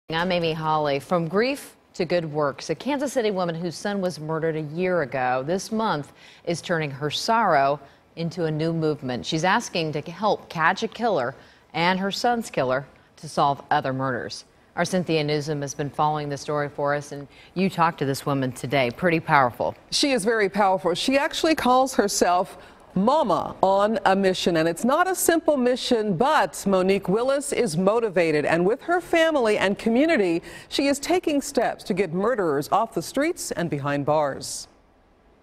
I'm Amy Hawley. From grief to good works, a Kansas City woman whose son was murdered a year ago this month is turning her sorrow into a new movement. She's asking to help catch a killer and her son's killer to solve other murders. Our Cynthia Newsom has been following the story for us, and you talked to this woman today. Pretty powerful. She is very powerful. She actually calls herself Mama on a mission, and it's not a simple mission, but Monique Willis is motivated, and with her family and community, she is taking steps to get murderers off the streets and behind bars.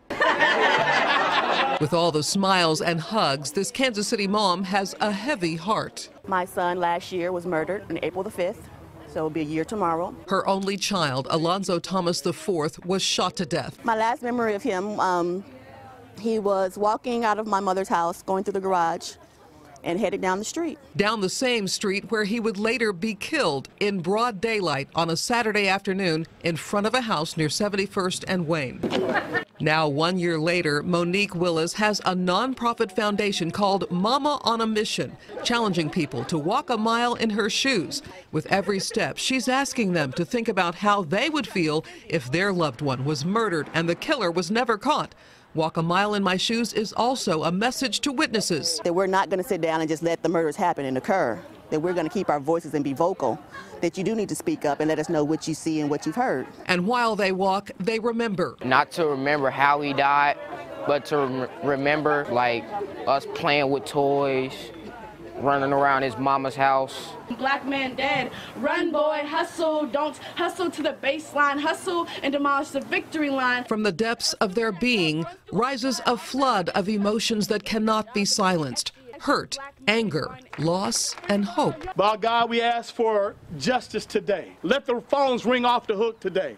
With all the smiles and hugs, this Kansas City mom has a heavy heart. My son last year was murdered on April the 5th, so it'll be a year tomorrow. Her only child, Alonzo Thomas IV, was shot to death. My last memory of him, he was walking out of my mother's house, going through the garage, and headed down the street. Down the same street where he would later be killed in broad daylight on a Saturday afternoon in front of a house near 71st and Wayne. Now, 1 year later, Monique Willis has a nonprofit foundation called Mama on a Mission, challenging people to walk a mile in her shoes. With every step, she's asking them to think about how they would feel if their loved one was murdered and the killer was never caught. Walk a mile in my shoes is also a message to witnesses. That we're not going to sit down and just let the murders happen and occur. That we're going to keep our voices and be vocal. That you do need to speak up and let us know what you see and what you've heard. And while they walk, they remember. Not to remember how he died, but to remember like us playing with toys, running around his mama's house. Black man dead. Run, boy, hustle. Don't hustle to the baseline. Hustle and demolish the victory line. From the depths of their being rises a flood of emotions that cannot be silenced. Hurt, anger, loss, and hope. By God, we ask for justice today. Let the phones ring off the hook today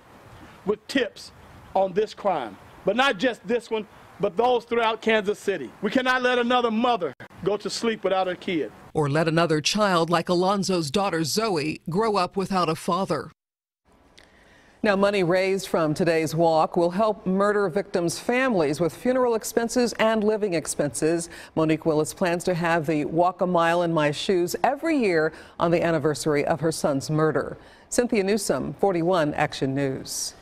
with tips on this crime. But not just this one, but those throughout Kansas City. We cannot let another mother go to sleep without her kid. Or let another child like Alonzo's daughter Zoe grow up without a father. Now, money raised from today's walk will help murder victims' families with funeral expenses and living expenses. Monique Willis plans to have the Walk a Mile in My Shoes every year on the anniversary of her son's murder. Cynthia Newsom, 41 Action News.